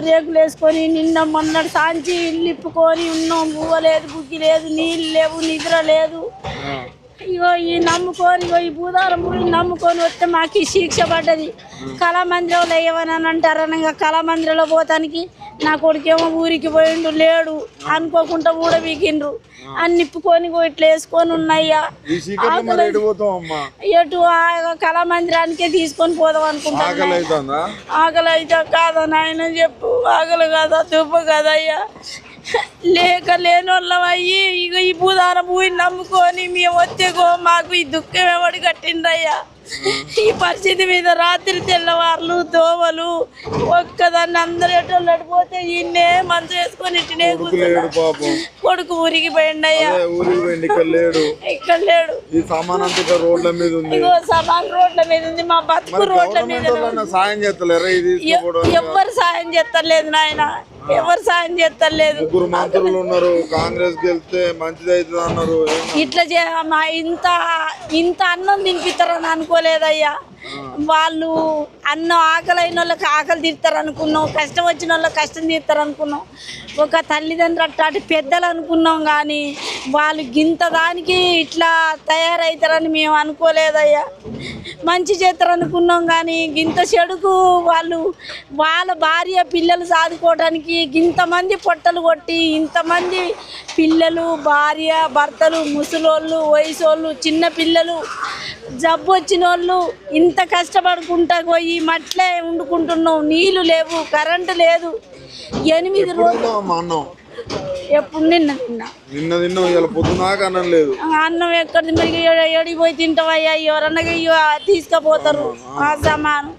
రేకులు వేసుకొని నిన్న మొన్నటి సాంచి ఇల్లు ఇప్పుకొని ఉన్నాం. బువ్వ లేదు, బుగ్గి లేదు, నీళ్ళు లేవు, నిద్ర లేదు. ఇగో ఈ నమ్ముకొని ఇగో ఈ భూదారం గురించి నమ్ముకొని వస్తే మాకు ఈ శిక్ష పడ్డది. కళామందిరంలో వేయమని అంటారని కళామందిరంలో పోతానికి నా కొడుకేమో ఊరికి పోయిండు లేడు అనుకోకుండా కూడా వీకిండ్రు అని నిప్పుకొని ఇట్లా వేసుకొని ఉన్నాయ్యా. ఎటు కళామందిరానికే తీసుకొని పోదాం అనుకుంటా. ఆకలి అయితే కాదా నాయన చెప్పు, ఆకలి కాదా దుబ్బ కదయ్యా. లేక లేనోళ్ళం అయ్యి ఇక ఈ భూదారం ఊరి నమ్ముకొని మేము వచ్చేగో మాకు ఈ దుఃఖం ఎవడు కట్టిండ్రయ్యా. ఈ పరిస్థితి మీద రాత్రి తెల్లవార్లు దోమలు ఒక్కదాన్ని అందరు ఎటోళ్ళు అడిపోతే ఈయన్నే మంచు వేసుకొని ఇట్టినే కొడుకు ఊరికి పోయిండు అయ్యా. ఇక్కడ లేడు. ఇగో సమాన్ రోడ్ల మీద ఉంది, మా బతుకు రోడ్ల మీద. ఎవ్వరు సాయం చేస్తలేదు నాయన, ఎవరు సాయం చేస్తలేదు. ఇట్లా ఇంత అన్నం తినిపిస్తారని అనుకోలేదయ్యా. వాళ్ళు అన్నం ఆకలి అయిన వాళ్ళకి ఆకలి తీరుతారు అనుకున్నాం, కష్టం వచ్చిన వాళ్ళకి కష్టం తీరుతారు అనుకున్నాం. ఒక తల్లిదండ్రులు అట్లాంటి పెద్దలు అనుకున్నాం కానీ వాళ్ళు గింత దానికి ఇట్లా తయారవుతారని మేము అనుకోలేదయ్యా. మంచి చేస్తారు అనుకున్నాం కానీ గింత చెడుకు వాళ్ళు వాళ్ళ భార్య పిల్లలు సాదుకోవడానికి ఇంతమంది పొట్టలు కొట్టి ఇంతమంది పిల్లలు భార్య భర్తలు ముసలోళ్ళు వయసోళ్ళు చిన్న పిల్లలు జబ్బు వచ్చిన వాళ్ళు ఇంత కష్టపడుకుంటా పోయి మట్లే వండుకుంటున్నాం. నీళ్లు లేవు, కరెంటు లేదు. 8 రోజులు ఎప్పుడు నిన్న అన్నం లేదు. అన్నం ఎక్కడిది మరి ఎడిపోయి తింటావయ్యా. ఎవరన్నా తీసుకుపోతారు ఆ సామాను.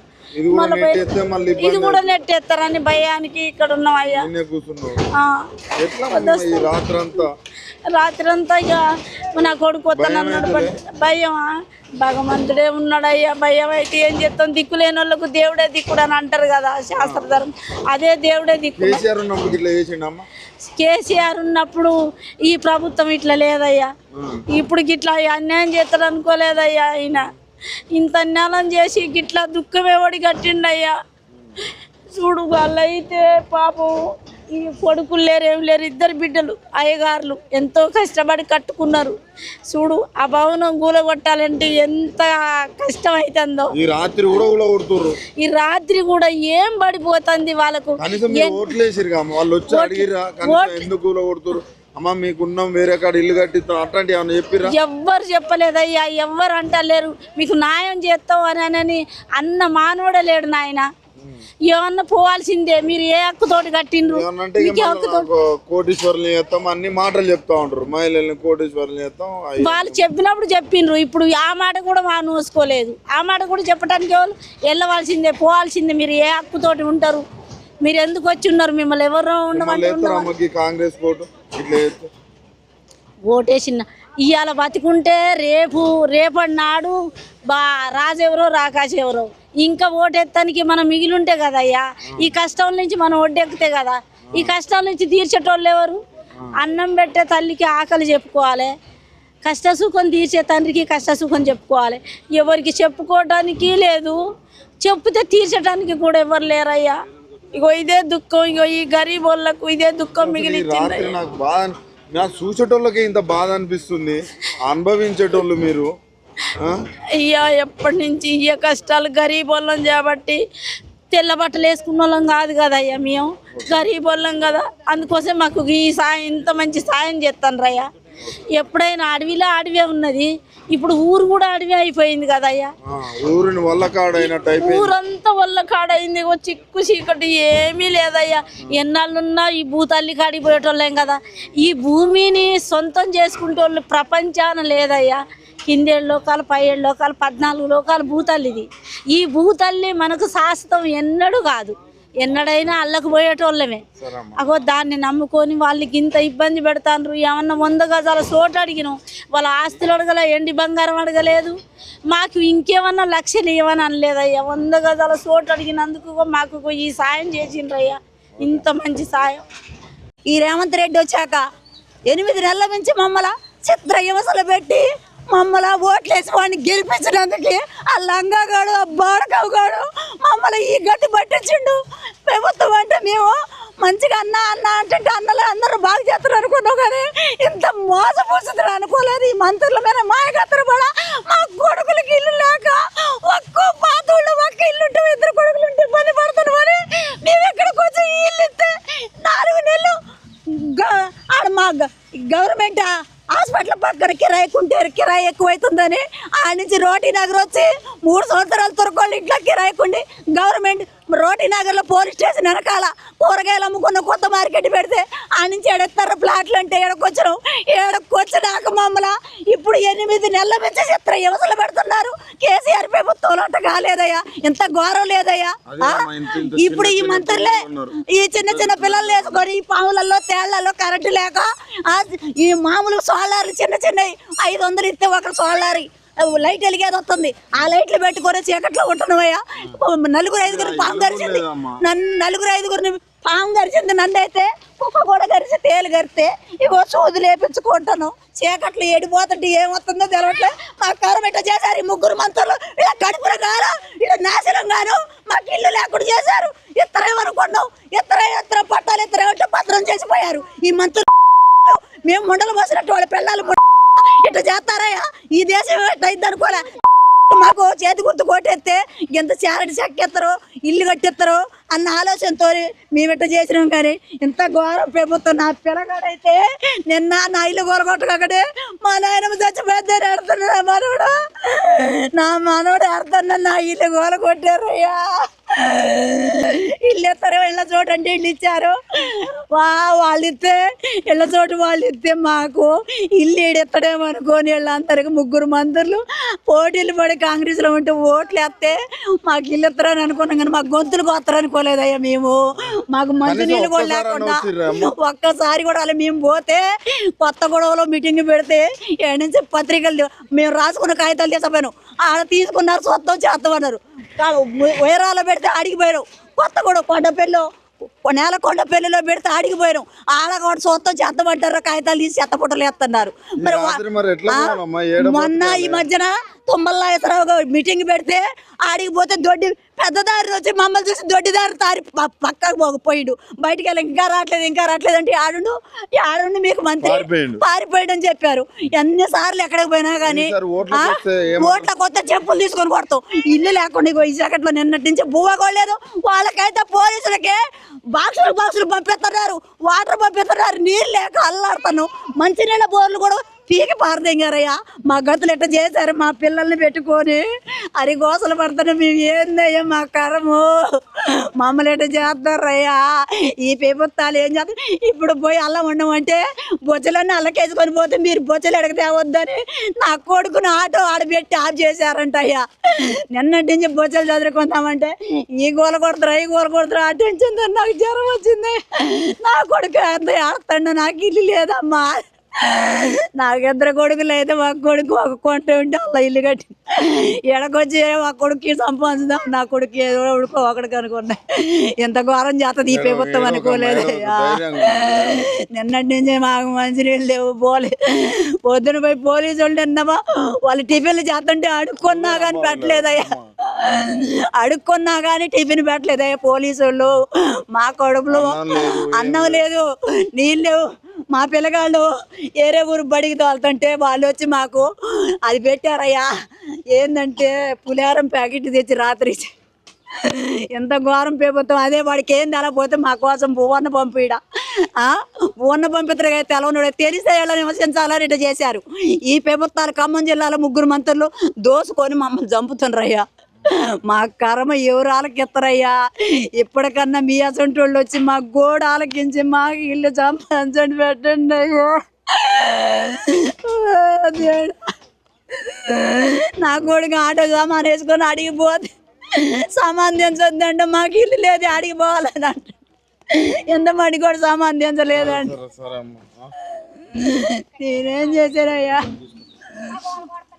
ఇది కూడా నెట్టేస్తారని భయానికి ఇక్కడ ఉన్నాం అయ్యా. రాత్రి అంతా ఇక నా కొడుకు వస్తానన్నాడు. భయమా, భగవంతుడే ఉన్నాడయ్యా. భయం అయితే ఏం చేస్తాం, దిక్కులేని వాళ్ళకు దేవుడే దిక్కుడు అని అంటారు కదా శాస్త్రధర్మం. అదే దేవుడే దిక్కు. కేసీఆర్ ఉన్నప్పుడు ఈ ప్రభుత్వం ఇట్లా లేదయ్యా. ఇప్పుడు గిట్లా అన్యాయం చేస్తాడు అనుకోలేదయ్యా. ఆయన ఇంత అన్యాయం చేసి గిట్లా దుఃఖం ఎవడి కట్టిండయ్యా. చూడు వాళ్ళైతే పాపం ఈ కొడుకులు లేరు, ఏం లేరు. 2 బిడ్డలు అయ్యగారులు ఎంతో కష్టపడి కట్టుకున్నారు. చూడు ఆ భవనం కూలగొట్టాలంటే ఎంత కష్టం అవుతుందో. ఈ రాత్రి కూడా ఏం పడిపోతుంది వాళ్ళకు. ఎవ్వరు చెప్పలేదయ్యా, ఎవ్వరు అంటలేరు. మీకు న్యాయం చేస్తాం అని అన్న మానవుడే లేడు నాయన. ఏమన్నా పోవాల్సిందే. మీరు ఏ హక్కుతోటి కట్టిండ్రు? కోటీశ్వర్లు చేస్తాం అన్ని మాటలు చెప్తా ఉంటారు. మహిళల్ని కోటీశ్వర్లు చేస్తాం వాళ్ళు చెప్పినప్పుడు చెప్పిండ్రు. ఇప్పుడు ఆ మాట కూడా మా నూసుకోలేదు. ఆ మాట కూడా చెప్పడానికి వాళ్ళు వెళ్ళవలసిందే, పోవాల్సిందే. మీరు ఏ హక్కుతోటి ఉంటారు? మీరు ఎందుకు వచ్చి ఉన్నారు? మిమ్మల్ని ఎవరు ఉండమని కాంగ్రెస్ ఓటేసిన ఇవాళ బతికుంటే రేపటి నాడు రాజెవరో రాకాశ ఎవరో ఇంకా ఓటెత్తానికి మనం మిగిలింటే కదయ్యా. ఈ కష్టం నుంచి మనం ఒడ్డెక్కితే కదా. ఈ కష్టాల నుంచి తీర్చేటోళ్ళు ఎవరు? అన్నం పెట్టే తల్లికి ఆకలి చెప్పుకోవాలి, కష్టసుఖం తీర్చే తండ్రికి కష్టసుఖం చెప్పుకోవాలి. ఎవరికి చెప్పుకోవడానికి లేదు, చెప్తే తీర్చడానికి కూడా ఎవరు లేరయ్యా. ఇగో ఇదే దుఃఖం. ఇగో ఈ గరీబ్ వాళ్ళకు ఇదే దుఃఖం మిగిలింది. నాకు చూసేటోళ్ళకి ఇంత బాధ అనిపిస్తుంది, అనుభవించేటోళ్ళు మీరు. అయ్యా ఎప్పటి నుంచి ఇయ్య కష్టాలు గరీబ్ వాళ్ళం కాబట్టి. తెల్ల బట్టలు వేసుకున్న వాళ్ళం కాదు కదయ్యా, మేము గరీబ్ వాళ్ళం కదా. అందుకోసం మాకు ఈ సాయం ఇంత మంచి సాయం చేస్తాను రయ్యా. ఎప్పుడైనా అడవిలో అడవే ఉన్నది, ఇప్పుడు ఊరు కూడా అడవి అయిపోయింది కదయ్యా. ఊరంతా వల్ల కాడైంది. చిక్కు చీకటి ఏమీ లేదయ్యా. ఎన్నాళ్ళున్నా ఈ భూతల్లి కాడికి పోయేటోళ్ళేం కదా. ఈ భూమిని సొంతం చేసుకుంటే వాళ్ళు ప్రపంచాన లేదయ్యా. 7 లోకాలు 17 లోకాలు 14 లోకాలు భూతల్లిది. ఈ భూతల్లి మనకు శాశ్వతం ఎన్నడూ కాదు. ఎన్నడైనా అల్లకు పోయేటోళ్ళమే. అగో దాన్ని నమ్ముకొని వాళ్ళకి ఇంత ఇబ్బంది పెడతాను. ఏమన్నా 100 గజాల చోటు అడిగినాం, వాళ్ళ ఆస్తులు అడగలే, ఎండి బంగారం అడగలేదు. మాకు ఇంకేమన్నా లక్షలు ఇవ్వని అనలేదయ్యా. 100 గజాల చోటు అడిగినందుకు మాకు ఈ సాయం చేసిండ్రయ్యా. ఇంత మంచి సాయం ఈ రేవంత్ రెడ్డి వచ్చాక 8 నెలల నుంచి మమ్మల్ని చిత్ర హింసలు పెట్టి మమ్మల్ని ఓట్లేసి వాడిని గెలిపించినందుకు ఆ లంగాగాడు ఆ బాడకావుగాడు మమ్మల్ని ఈ గతి పట్టించిండు. ప్రభుత్వం అంటే మేము మంచిగా అన్న అన్న అంటే అన్నలు అందరూ బాగా చేస్తారు అనుకున్నాం, కానీ ఇంత మోసపోతుంది అనుకోలేదు. ఈ మంత్రుల మీద మాయకత్తరు కూడా మా కొడుకులకి ఇల్లు లేక ఒక్క పాతోళ్ళు ఒక్క ఇల్లు ఉంటే ఇద్దరు కొడుకులు ఉంటే ఇబ్బంది పడుతున్నాం అని మేము ఎక్కడికి వచ్చి ఈ ఇల్లు ఇస్తే 4 నెలలు ఆడ మా గవర్నమెంట్ హాస్పిటల్ పక్కన కిరాయి ఎక్కువైతుందని ఆ నుంచి రోటీ నగర్ వచ్చి 3 సంవత్సరాలు తొరకోళ్ళు ఇంట్లో కిరాయికుండి గవర్నమెంట్ రోటీ నగర్లో పోలీస్ స్టేషన్ వెనకాల కూరగాయలు అమ్ముకున్న కొత్త మార్కెట్ పెడితే ఆ నుంచి ఎడెత్తారు ప్లాట్లు అంటే ఏడకొచ్చినాక మమ్మల్ని ఇప్పుడు 8 నెలల నుంచి చిత్ర హింసలు పెడుతున్నారు. కేసీఆర్ ప్రభుత్వంలో అంట కాలేదయ్యా, ఇంత ఘోరం లేదయ్యా. ఇప్పుడు ఈ మంత్రులే ఈ చిన్న చిన్న పిల్లలు వేసుకొని ఈ పాములలో తేళ్లలో కరెంటు లేక ఈ మామూలు సోలార్లు చిన్న చిన్నవి 500 ఇస్తే ఒక సోలారి లైట్ వెలిగేది వస్తుంది. ఆ లైట్లు పెట్టుకొని చీకట్లో ఉంటున్నావయ్యా. 4-5 పాము గరిచింది పాము గరిచింది. నన్ను అయితే కుక్క కూడా గరిచి తేలు గరిస్తే ఇగో సూదులు వేపించుకుంటాను. చీకట్లు ఏడిపోతుంటే ఏమవుతుందో తెలవట్లే. మా గవర్నమెంట్ చేశారు ఈ 3 మంత్రులు. ఇలా కడుపుల గాను ఇలా నాశనం గాను మాకు ఇల్లు లేకుండా చేశారు. ఇద్దరేమనుకున్నాం, ఇద్దరు పట్టాలు ఇద్దరేమంటే భద్రం చేసిపోయారు ఈ మంత్రులు. మేము ముండలు పోసినట్టు వాళ్ళ పిల్లలు ఇట్లా చేస్తారయ్యా. ఈ దేశం ఎట్టయిద్ది అనుకోలే. మాకు చేతి గుర్తు కొట్టేస్తే ఎంత చారటి చెక్కేస్తారో ఇల్లు కట్టేస్తారో అన్న ఆలోచనతో మేము ఇట్లా చేసినాం. కానీ ఇంత ఘోరం ప్రభుత్వం. నా పిల్లగాడైతే నిన్న నా ఇల్లు గోలగొట్టకడే మా నాయనమ్మ చచ్చిపోద్దని ఆడుతున్నా మనవడు. నా మనవడు ఆడుతున్నా నా ఇల్లు గోల కొట్టారయ్యా. ఇల్లు ఇస్తారు ఇళ్ళ చోటు అంటే ఇల్లు ఇచ్చారు. వాళ్ళు ఇస్తే ఇళ్ళ చోటు వాళ్ళు ఇస్తే మాకు ఇల్లు ఏడెత్తడేమో అనుకోని వీళ్ళందరికి 3 మంత్రులు పోటీలు పడి కాంగ్రెస్లో ఉంటే ఓట్లు వేస్తే మాకు ఇల్లు ఇస్తారని అనుకున్నాం. కానీ మాకు గొంతులు కోస్తారు అనుకోలేదయ్యా. మేము మాకు మంచి నీళ్ళు కూడా లేకుండా ఒక్కసారి కూడా అలా మేము పోతే కొత్త గొడవలో మీటింగ్ పెడితే ఏడు నుంచి పత్రికలు మేము రాసుకున్న కాగితాలు తీసుకుపోయాను. ఆడ తీసుకున్నారు సొంతం చేస్తామన్నారు. వైరాలో పెడితే అడిగిపోయారు. కొత్త గొడవ కొండపల్లిలో పెడితే ఆడిగిపోయారు. ఆడ కూడా సొంతం చెత్తబడ్డారు. కాగితాలు తీసి చెత్తపుట్టలు వేస్తున్నారు. మొన్న ఈ మధ్యన తుమ్మలరావు మీటింగ్ పెడితే ఆడిగిపోతే దొడ్డి పెద్ద దారి వచ్చి మమ్మల్ని చూసి దొడ్డి దారి పక్కకు పోయిండు. బయటికి వెళ్ళి ఇంకా రావట్లేదు అంటే ఆడుండి మీకు మంత్రి పారిపోయాడు అని చెప్పారు. ఎన్నిసార్లు ఎక్కడికి పోయినా కానీ ఓట్ల కొత్త చెప్పులు తీసుకొని కొడతాం. ఇల్లు లేకుండా ఈ జాకెట్లో నిన్నటి నుంచి బువ్వ కొడలేదు. వాళ్ళకైతే పోలీసులకే బాక్సులు పంపిస్తున్నారు, వాటర్ పంపిస్తున్నారు. నీళ్ళు లేక అల్లాడుతాను. మంచినీళ్ళ బోర్లు కూడా పీకి పారదెంగారయ్యా. మా గతులు ఎట్లా చేశారు మా పిల్లల్ని పెట్టుకొని అరి గోసలు పడతాను. మేము ఏందయ్యా మా కరము మమ్మల్ని ఎట్లా చేస్తారయ్యా. ఈ ప్రభుత్వాలు ఏం చేస్తారు. ఇప్పుడు పోయి అల్లం ఉండమంటే బొచ్చలన్నీ అల్లకేసుకొని పోతే మీరు బొచ్చలు ఎడక తేవద్దని నా కొడుకుని ఆటో ఆడబెట్టి ఆఫ్ చేశారంట అయ్యా. నిన్నటి నుంచి బొచ్చలు చదువుకుందామంటే ఈ గోల కొడతారు ఆ టెన్షన్ నాకు జ్వరం వచ్చింది. నా కొడుకు అంత ఆడుతాడు. నాకు ఇల్లు లేదమ్మా. నాకు 2 కొడుకులు అయితే ఒక కొడుకు ఒక కొంట ఉంటే అలా ఇల్లు కట్టి ఎడకొచ్చి ఒక కొడుకు సంపాదించుదాం. నా కొడుకు ఏదో ఉడుకో ఒకడికి అనుకున్నా. ఎంత ఘోరం చేస్తుంది ఈ ప్రభుత్వం అనుకోలేదు. నిన్నటి నుంచి మాకు మంచినీళ్ళు లేవు. పొద్దున పోయి పోలీసు వాళ్ళు నిన్నమా వాళ్ళు టిఫిన్లు చేస్తుంటే అడుక్కున్నా కానీ పెట్టలేదయ్యా. అడుక్కున్నా కానీ టిఫిన్ పెట్టలేదయ్యా పోలీసు వాళ్ళు. మా కొడుకులు అన్నం లేదు, నీళ్ళు లేవు. మా పిల్లగాళ్ళు ఏరే ఊరు బడికి తోలుతుంటే వాళ్ళు వచ్చి మాకు అది పెట్టారయ్యా. ఏంటంటే పులిహారం ప్యాకెట్ తెచ్చి రాత్రి. ఎంత ఘోరం ప్రభుత్వం. అదే వాడికి ఏం తెలపోతే మా కోసం పువ్వన్న పంపిడా పువ్వన్న పంపిస్తారు. తెలవనుడు తెలిస్తే ఎలా నివసించాలని ఇట్లా చేశారు ఈ ప్రభుత్వాలు. ఖమ్మం జిల్లాలో 3 మంత్రులు దోసుకొని మమ్మల్ని చంపుతున్నారయ్యా. మా కర్మ ఎవరు ఆలకిస్తారయ్యా. ఇప్పటికన్నా మీ అసంటి వాళ్ళు వచ్చి మా గోడ ఆలకించి మాకు ఇల్లు సంపాదించండి పెట్టండి అయ్యా. నా కొడుకు ఆటో సామాన్ వేసుకొని అడిగిపోతే సామాన్ దించొద్దంటే మాకు ఇల్లు లేదు అడిగిపోవాలని అంట. ఎంత మడి కూడా సామాన్ దించలేదండి. నేనేం చేశానయ్యా.